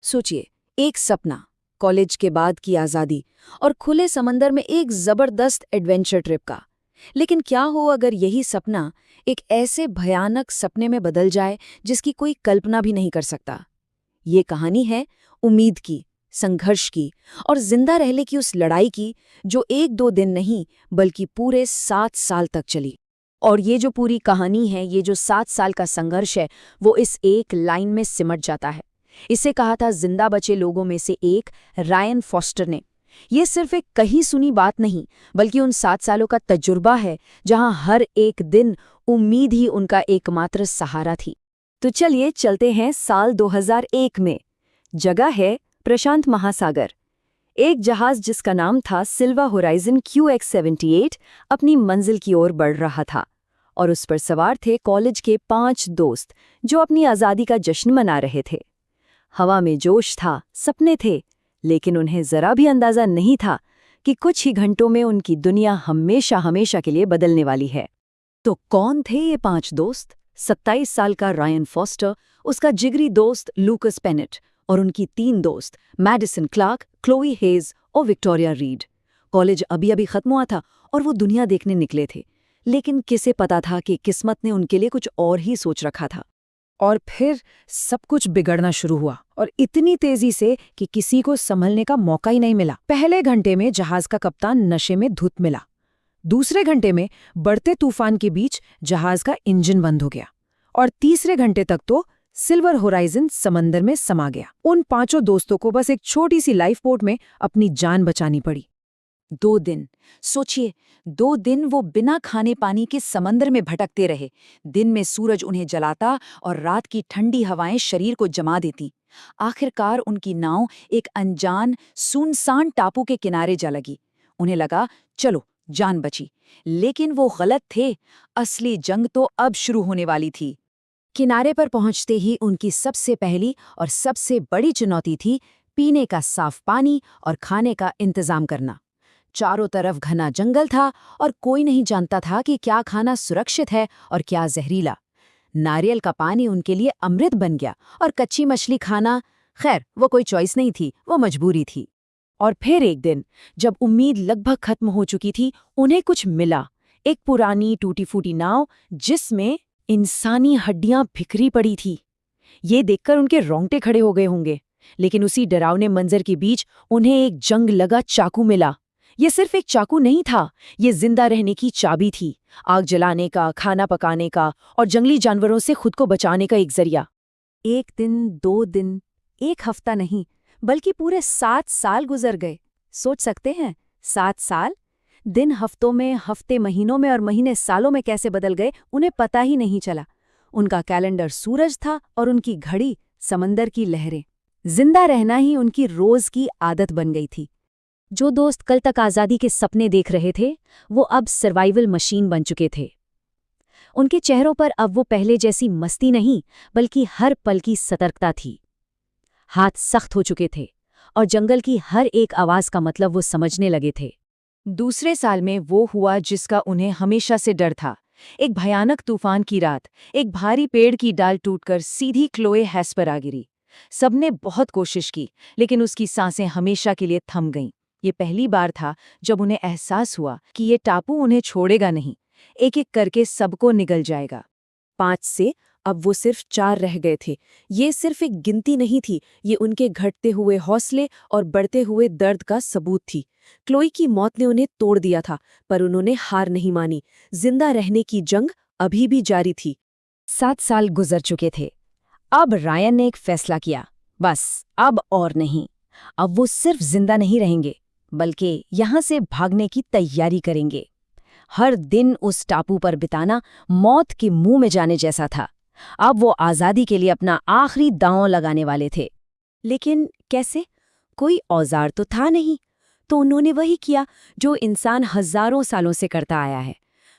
सोचिए, एक सपना, कॉलेज के बाद की आज़ादी और खुले समंदर में एक ज़बरदस्त एडवेंचर ट्रिप का। लेकिन क्या हो अगर यही सपना एक ऐसे भयानक सपने में बदल जाए जिसकी कोई कल्पना भी नहीं कर सकता। ये कहानी है उम्मीद की, संघर्ष की और जिंदा रहने की उस लड़ाई की जो एक दो दिन नहीं बल्कि पूरे 7 साल तक चली। और ये जो पूरी कहानी है, ये जो 7 साल का संघर्ष है, वो इस एक लाइन में सिमट जाता है। इसे कहा था जिंदा बचे लोगों में से एक, रायन फॉस्टर ने। ये सिर्फ एक कहीं सुनी बात नहीं, बल्कि उन 7 सालों का तजुर्बा है जहां हर एक दिन उम्मीद ही उनका एकमात्र सहारा थी। तो चलिए चलते हैं साल 2001 में। जगह है प्रशांत महासागर। एक जहाज जिसका नाम था सिल्वा होराइजन QX78 अपनी मंजिल की ओर बढ़ रहा था, और उस पर सवार थे कॉलेज के 5 दोस्त जो अपनी आज़ादी का जश्न मना रहे थे। हवा में जोश था, सपने थे, लेकिन उन्हें जरा भी अंदाजा नहीं था कि कुछ ही घंटों में उनकी दुनिया हमेशा हमेशा के लिए बदलने वाली है। तो कौन थे ये 5 दोस्त? 27 साल का रायन फॉस्टर, उसका जिगरी दोस्त लूकस पेनेट और उनकी 3 दोस्त मैडिसन क्लार्क, क्लोई हेज और विक्टोरिया रीड। कॉलेज अभी अभी खत्म हुआ था और वो दुनिया देखने निकले थे, लेकिन किसे पता था कि किस्मत ने उनके लिए कुछ और ही सोच रखा था। और फिर सब कुछ बिगड़ना शुरू हुआ, और इतनी तेजी से कि किसी को संभलने का मौका ही नहीं मिला। पहले घंटे में जहाज का कप्तान नशे में धुत मिला। दूसरे घंटे में बढ़ते तूफान के बीच जहाज का इंजन बंद हो गया, और तीसरे घंटे तक तो सिल्वर होराइजन समंदर में समा गया। उन 5 दोस्तों को बस एक छोटी सी लाइफ बोट में अपनी जान बचानी पड़ी। 2 दिन, सोचिए, 2 दिन वो बिना खाने पानी के समंदर में भटकते रहे। दिन में सूरज उन्हें जलाता और रात की ठंडी हवाएं शरीर को जमा देती। आखिरकार उनकी नाव एक अनजान सुनसान टापू के किनारे जा लगी। उन्हें लगा चलो जान बची, लेकिन वो गलत थे। असली जंग तो अब शुरू होने वाली थी। किनारे पर पहुंचते ही उनकी सबसे पहली और सबसे बड़ी चुनौती थी पीने का साफ पानी और खाने का इंतजाम करना। चारों तरफ घना जंगल था और कोई नहीं जानता था कि क्या खाना सुरक्षित है और क्या जहरीला। नारियल का पानी उनके लिए अमृत बन गया, और कच्ची मछली खाना, खैर वो कोई चॉइस नहीं थी, वो मजबूरी थी। और फिर एक दिन, जब उम्मीद लगभग खत्म हो चुकी थी, उन्हें कुछ मिला। एक पुरानी टूटी फूटी नाव जिसमें इंसानी हड्डियां बिखरी पड़ी थी। ये देखकर उनके रोंगटे खड़े हो गए होंगे। लेकिन उसी डरावने मंजर के बीच उन्हें एक जंग लगा चाकू मिला। ये सिर्फ एक चाकू नहीं था, ये जिंदा रहने की चाबी थी। आग जलाने का, खाना पकाने का और जंगली जानवरों से खुद को बचाने का एक जरिया। 1 दिन, 2 दिन, 1 हफ्ता नहीं, बल्कि पूरे 7 साल गुजर गए। सोच सकते हैं, 7 साल? दिन हफ्तों में, हफ्ते महीनों में और महीने सालों में कैसे बदल गए उन्हें पता ही नहीं चला। उनका कैलेंडर सूरज था और उनकी घड़ी समंदर की लहरें। जिंदा रहना ही उनकी रोज की आदत बन गई थी। जो दोस्त कल तक आज़ादी के सपने देख रहे थे, वो अब सर्वाइवल मशीन बन चुके थे। उनके चेहरों पर अब वो पहले जैसी मस्ती नहीं, बल्कि हर पल की सतर्कता थी। हाथ सख्त हो चुके थे और जंगल की हर एक आवाज का मतलब वो समझने लगे थे। दूसरे साल में वो हुआ जिसका उन्हें हमेशा से डर था। एक भयानक तूफान की रात, एक भारी पेड़ की डाल टूटकर सीधी क्लोए हैस पर आ गिरी। सबने बहुत कोशिश की, लेकिन उसकी सांसें हमेशा के लिए थम गईं। ये पहली बार था जब उन्हें एहसास हुआ कि ये टापू उन्हें छोड़ेगा नहीं, एक-एक करके सबको निगल जाएगा। 5 से अब वो सिर्फ 4 रह गए थे। ये सिर्फ एक गिनती नहीं थी, ये उनके घटते हुए हौसले और बढ़ते हुए दर्द का सबूत थी। क्लोई की मौत ने उन्हें तोड़ दिया था, पर उन्होंने हार नहीं मानी। जिंदा रहने की जंग अभी भी जारी थी। 7 साल गुजर चुके थे। अब रायन ने एक फैसला किया, बस अब और नहीं। अब वो सिर्फ जिंदा नहीं रहेंगे, बल्कि यहाँ से भागने की तैयारी करेंगे। हर दिन उस टापू पर बिताना मौत के मुंह में जाने जैसा था। अब वो आज़ादी के लिए अपना आखिरी दांव लगाने वाले थे। लेकिन कैसे? कोई औजार तो था नहीं। तो उन्होंने वही किया जो इंसान हजारों सालों से करता आया है।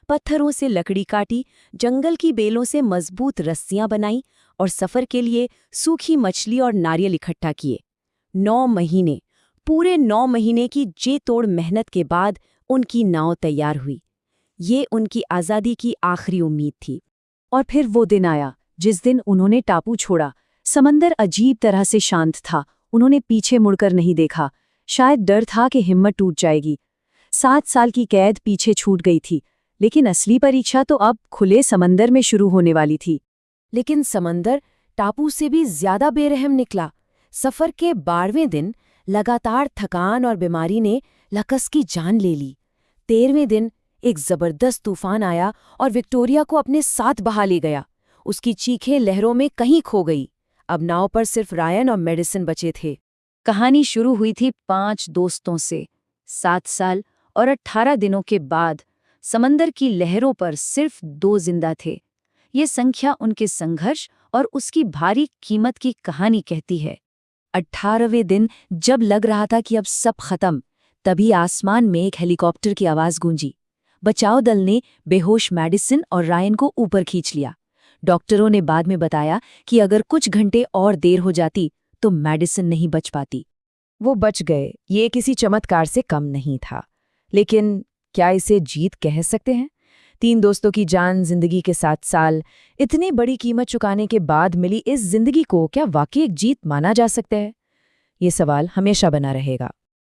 पत्थरों से लकड़ी काटी, जंगल की बेलों से मजबूत रस्सियां बनाई और सफर के लिए सूखी मछली और नारियल इकट्ठा किए। 9 महीने, पूरे 9 महीने की जी तोड़ मेहनत के बाद उनकी नाव तैयार हुई। ये उनकी आज़ादी की आखिरी उम्मीद थी। और फिर वो दिन आया जिस दिन उन्होंने टापू छोड़ा, समंदर अजीब तरह से शांत था। उन्होंने पीछे मुड़कर नहीं देखा। शायद डर था कि हिम्मत टूट जाएगी। 7 साल की कैद पीछे छूट गई थी, लेकिन असली परीक्षा तो अब खुले समंदर में शुरू होने वाली थी। लेकिन समंदर टापू से भी ज्यादा बेरहम निकला। सफर के 12वें दिन लगातार थकान और बीमारी ने लकस की जान ले ली। 13वें दिन एक जबरदस्त तूफान आया और विक्टोरिया को अपने साथ बहा ले गया। उसकी चीखें लहरों में कहीं खो गई। अब नाव पर सिर्फ रायन और मेडिसिन बचे थे। कहानी शुरू हुई थी 5 दोस्तों से। 7 साल और 18 दिनों के बाद समंदर की लहरों पर सिर्फ 2 जिंदा थे। ये संख्या उनके संघर्ष और उसकी भारी कीमत की कहानी कहती है। 18वें दिन जब लग रहा था कि अब सब खत्म, तभी आसमान में एक हेलीकॉप्टर की आवाज गूंजी। बचाव दल ने बेहोश मेडिसिन और रायन को ऊपर खींच लिया। डॉक्टरों ने बाद में बताया कि अगर कुछ घंटे और देर हो जाती तो मेडिसिन नहीं बच पाती। वो बच गए, ये किसी चमत्कार से कम नहीं था। लेकिन क्या इसे जीत कह सकते हैं? 3 दोस्तों की जान, जिंदगी के 7 साल, इतनी बड़ी कीमत चुकाने के बाद मिली इस जिंदगी को क्या वाकई एक जीत माना जा सकता है? ये सवाल हमेशा बना रहेगा।